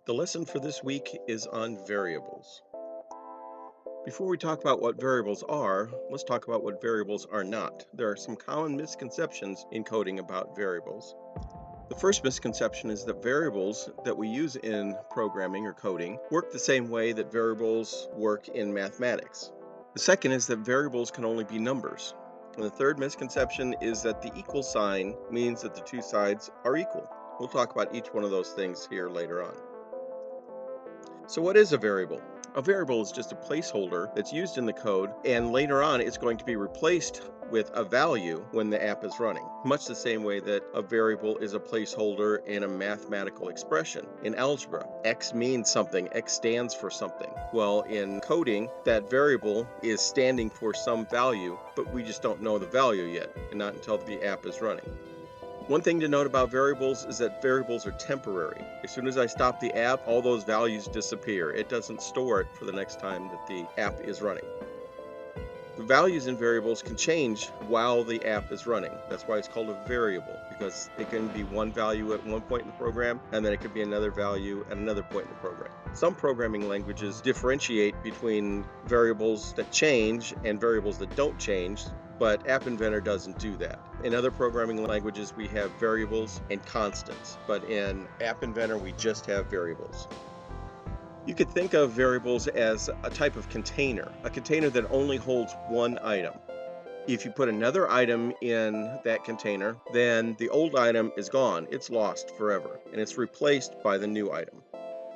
The lesson for this week is on variables. Before we talk about what variables are, let's talk about what variables are not. There are some common misconceptions in coding about variables. The first misconception is that variables that we use in programming or coding work the same way that variables work in mathematics. The second is that variables can only be numbers. And the third misconception is that the equal sign means that the two sides are equal. We'll talk about each one of those things here later on. So what is a variable? A variable is just a placeholder that's used in the code, and later on it's going to be replaced with a value when the app is running. Much the same way that a variable is a placeholder in a mathematical expression. In algebra, x means something, x stands for something. Well, in coding, that variable is standing for some value, but we just don't know the value yet, and not until the app is running. One thing to note about variables is that variables are temporary. As soon as I stop the app, all those values disappear. It doesn't store it for the next time that the app is running. The values in variables can change while the app is running. That's why it's called a variable, because it can be one value at one point in the program, and then it could be another value at another point in the program. Some programming languages differentiate between variables that change and variables that don't change, but App Inventor doesn't do that. In other programming languages, we have variables and constants, but in App Inventor, we just have variables. You could think of variables as a type of container, a container that only holds one item. If you put another item in that container, then the old item is gone, it's lost forever, and it's replaced by the new item.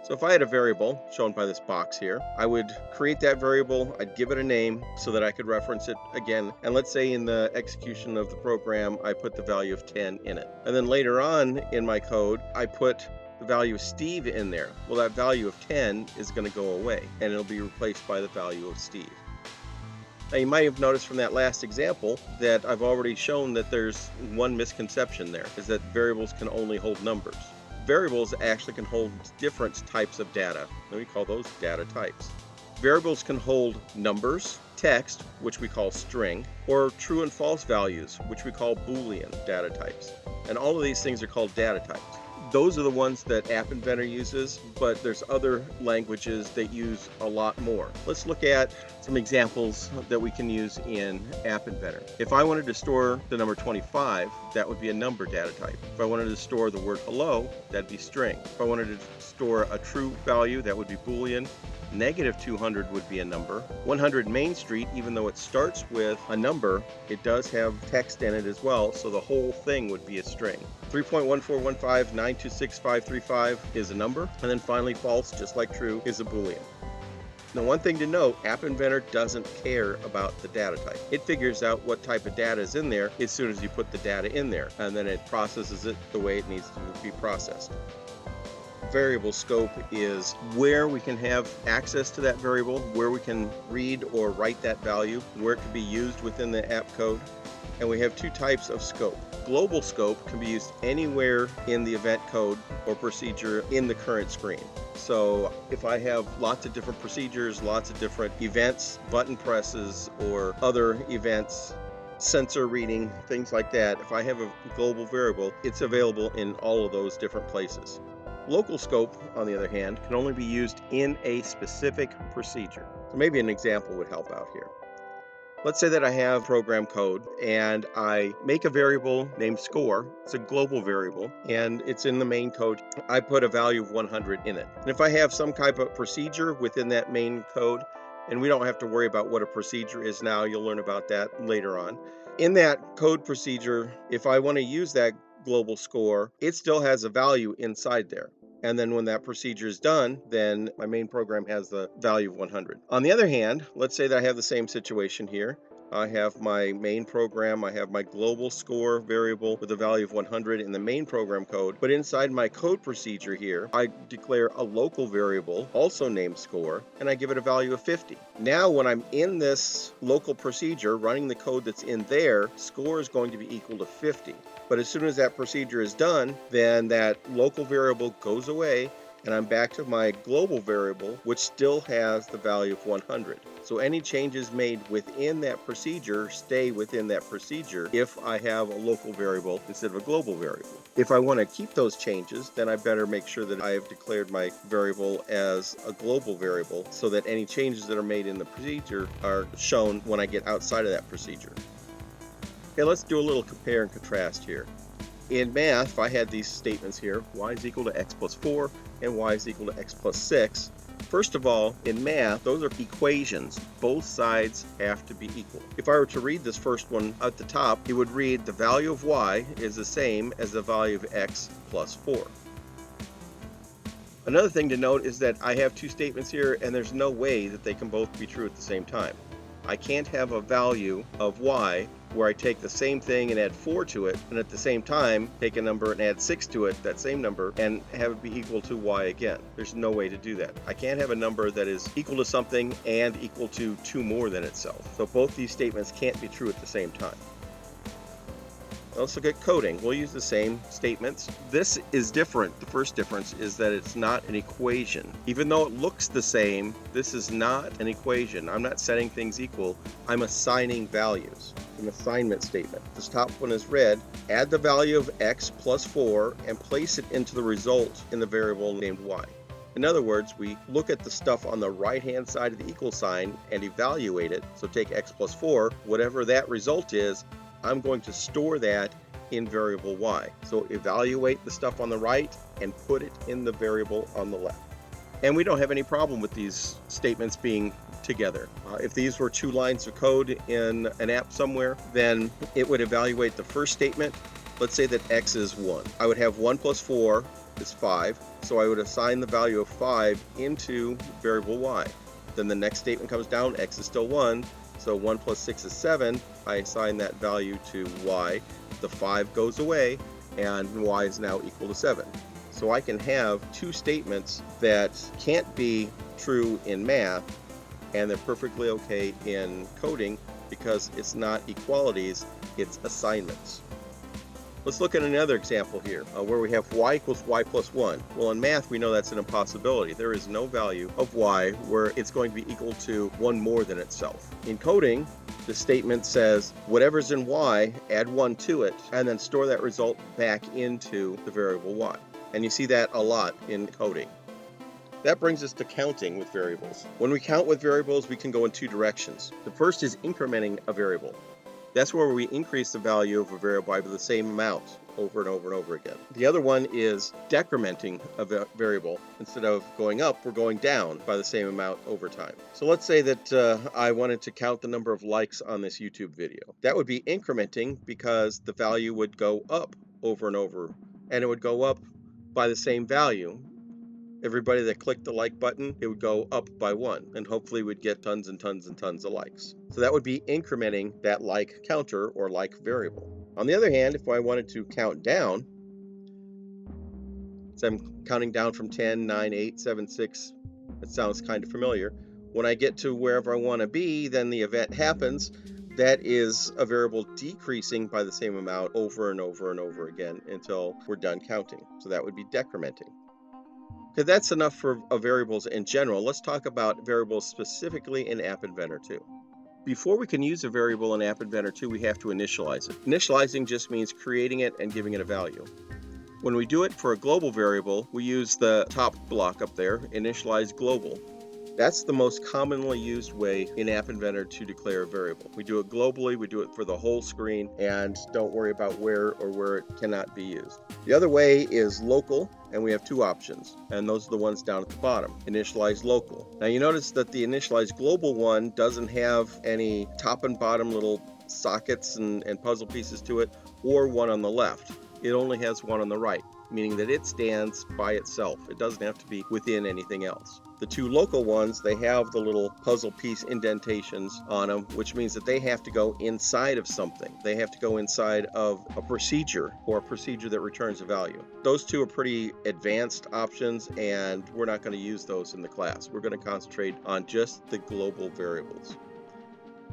So if I had a variable, shown by this box here, I would create that variable, I'd give it a name so that I could reference it again, and let's say in the execution of the program, I put the value of 10 in it. And then later on in my code, I put the value of Steve in there. Well, that value of 10 is going to go away, and it'll be replaced by the value of Steve. Now, you might have noticed from that last example that I've already shown that there's one misconception there, is that variables can only hold numbers. Variables actually can hold different types of data, and we call those data types. Variables can hold numbers, text, which we call string, or true and false values, which we call Boolean data types. And all of these things are called data types. Those are the ones that App Inventor uses, but there's other languages that use a lot more. Let's look at some examples that we can use in App Inventor. If I wanted to store the number 25, that would be a number data type. If I wanted to store the word hello, that'd be string. If I wanted to store a true value, that would be Boolean. Negative 200 would be a number. 100 Main Street, even though it starts with a number, it does have text in it as well, so the whole thing would be a string. 3.14159265535 is a number, and then finally false, just like true, is a Boolean. Now, one thing to note, App Inventor doesn't care about the data type. It figures out what type of data is in there as soon as you put the data in there, and then it processes it the way it needs to be processed. Variable scope is where we can have access to that variable, where we can read or write that value, where it can be used within the app code. And we have two types of scope. Global scope can be used anywhere in the event code or procedure in the current screen. So if I have lots of different procedures, lots of different events, button presses, or other events, sensor reading, things like that, if I have a global variable, it's available in all of those different places. Local scope, on the other hand, can only be used in a specific procedure. So maybe an example would help out here. Let's say that I have program code and I make a variable named score. It's a global variable and it's in the main code. I put a value of 100 in it. And if I have some type of procedure within that main code, and we don't have to worry about what a procedure is now, you'll learn about that later on. In that code procedure, if I want to use that global score, it still has a value inside there. And then when that procedure is done, then my main program has the value of 100. On the other hand, let's say that I have the same situation here. I have my main program, I have my global score variable with a value of 100 in the main program code, but inside my code procedure here, I declare a local variable, also named score, and I give it a value of 50. Now when I'm in this local procedure, running the code that's in there, score is going to be equal to 50. But as soon as that procedure is done, then that local variable goes away And I'm back to my global variable, which still has the value of 100. So any changes made within that procedure stay within that procedure if I have a local variable instead of a global variable. If I want to keep those changes, then I better make sure that I have declared my variable as a global variable so that any changes that are made in the procedure are shown when I get outside of that procedure. Okay, let's do a little compare and contrast here. In math, if I had these statements here, y is equal to x plus 4 and y is equal to x plus 6. First of all, in math, those are equations. Both sides have to be equal. If I were to read this first one at the top, it would read the value of y is the same as the value of x plus 4. Another thing to note is that I have two statements here, and there's no way that they can both be true at the same time. I can't have a value of y where I take the same thing and add 4 to it, and at the same time take a number and add 6 to it, that same number, and have it be equal to y again. There's no way to do that. I can't have a number that is equal to something and equal to 2 more than itself. So both these statements can't be true at the same time. Let's look at coding. We'll use the same statements. This is different. The first difference is that it's not an equation. Even though it looks the same, this is not an equation. I'm not setting things equal. I'm assigning values. An assignment statement. This top one is red. Add the value of x plus 4 and place it into the result in the variable named y. In other words, we look at the stuff on the right-hand side of the equal sign and evaluate it. So take x plus 4, whatever that result is, I'm going to store that in variable y. So evaluate the stuff on the right and put it in the variable on the left. And we don't have any problem with these statements being together. If these were 2 lines of code in an app somewhere, then it would evaluate the first statement. Let's say that x is 1. I would have 1 plus 4 is 5. So I would assign the value of 5 into variable y. Then the next statement comes down, x is still 1. So 1 plus 6 is 7. I assign that value to y. The 5 goes away, and y is now equal to 7. So I can have 2 statements that can't be true in math, and they're perfectly okay in coding because it's not equalities, it's assignments. Let's look at another example here where we have y equals y plus 1. Well, in math, we know that's an impossibility. There is no value of y where it's going to be equal to 1 more than itself. In coding, the statement says whatever's in y, add 1 to it, and then store that result back into the variable y. And you see that a lot in coding. That brings us to counting with variables. When we count with variables, we can go in 2 directions. The first is incrementing a variable. That's where we increase the value of a variable by the same amount over and over and over again. The other one is decrementing a variable. Instead of going up, we're going down by the same amount over time. So let's say that I wanted to count the number of likes on this YouTube video. That would be incrementing because the value would go up over and over, and it would go up by the same value. Everybody that clicked the like button, it would go up by 1, and hopefully we'd get tons and tons and tons of likes. So that would be incrementing that like counter or like variable. On the other hand, if I wanted to count down, so I'm counting down from 10, 9, 8, 7, 6, that sounds kind of familiar. When I get to wherever I want to be, then the event happens. That is a variable decreasing by the same amount over and over and over again until we're done counting. So that would be decrementing. Okay, that's enough for variables in general. Let's talk about variables specifically in App Inventor 2. Before we can use a variable in App Inventor 2, we have to initialize it. Initializing just means creating it and giving it a value. When we do it for a global variable, we use the top block up there, initialize global. That's the most commonly used way in App Inventor to declare a variable. We do it globally, we do it for the whole screen, and don't worry about where it cannot be used. The other way is local, and we have 2 options, and those are the ones down at the bottom, initialize local. Now you notice that the initialize global one doesn't have any top and bottom little sockets and puzzle pieces to it, or one on the left. It only has one on the right, meaning that it stands by itself. It doesn't have to be within anything else. The 2 local ones, they have the little puzzle piece indentations on them, which means that they have to go inside of something. They have to go inside of a procedure or a procedure that returns a value. Those 2 are pretty advanced options, and we're not going to use those in the class. We're going to concentrate on just the global variables.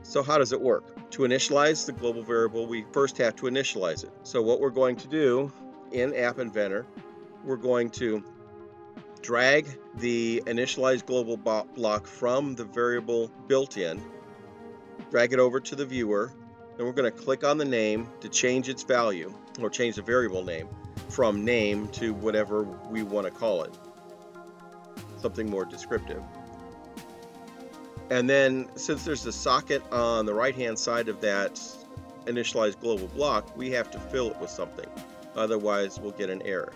So how does it work? To initialize the global variable, we first have to initialize it. So what we're going to do in App Inventor, we're going to drag the initialize global block from the variable built-in, drag it over to the viewer, and we're going to click on the name to change its value, or change the variable name from name to whatever we want to call it, something more descriptive. And then since there's a socket on the right-hand side of that initialize global block, we have to fill it with something. Otherwise, we'll get an error.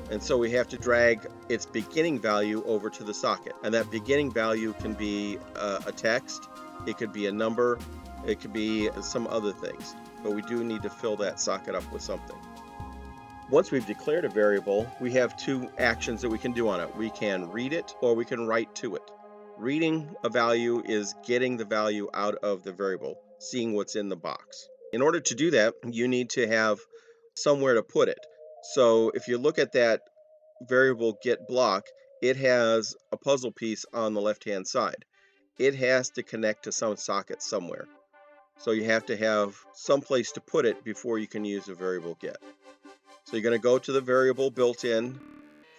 And so we have to drag its beginning value over to the socket. And that beginning value can be a text, it could be a number, it could be some other things. But we do need to fill that socket up with something. Once we've declared a variable, we have two actions that we can do on it. We can read it or we can write to it. Reading a value is getting the value out of the variable, seeing what's in the box. In order to do that, you need to have somewhere to put it. So if you look at that variable get block, it has a puzzle piece on the left-hand side. It has to connect to some socket somewhere. So you have to have some place to put it before you can use a variable get. So you're going to go to the variable built in,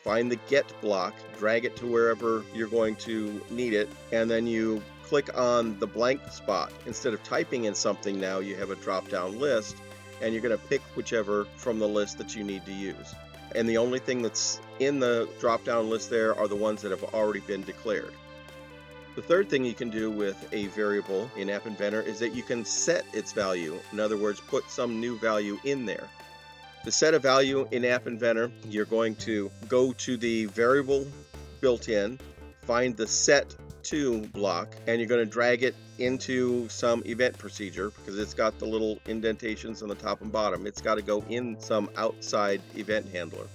find the get block, drag it to wherever you're going to need it, and then you click on the blank spot. Instead of typing in something now, you have a drop-down list, and you're going to pick whichever from the list that you need to use. And the only thing that's in the drop-down list there are the ones that have already been declared. The third thing you can do with a variable in App Inventor is that you can set its value. In other words, put some new value in there. To set a value in App Inventor, you're going to go to the variable built-in, find the set to block, and you're going to drag it into some event procedure because it's got the little indentations on the top and bottom. It's got to go in some outside event handler.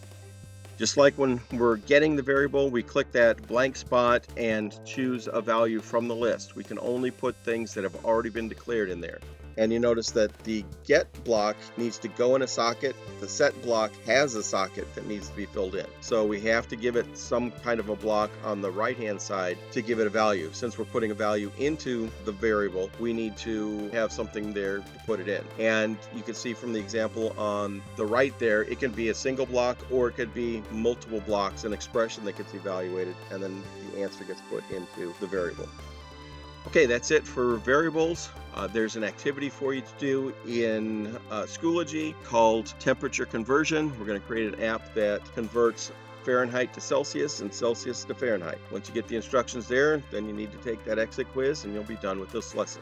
Just like when we're getting the variable, we click that blank spot and choose a value from the list. We can only put things that have already been declared in there. And you notice that the get block needs to go in a socket. The set block has a socket that needs to be filled in. So we have to give it some kind of a block on the right-hand side to give it a value. Since we're putting a value into the variable, we need to have something there to put it in. And you can see from the example on the right there, it can be a single block or it could be multiple blocks, an expression that gets evaluated, and then the answer gets put into the variable. Okay, that's it for variables. There's an activity for you to do in Schoology called temperature conversion. We're going to create an app that converts Fahrenheit to Celsius and Celsius to Fahrenheit. Once you get the instructions there, then you need to take that exit quiz and you'll be done with this lesson.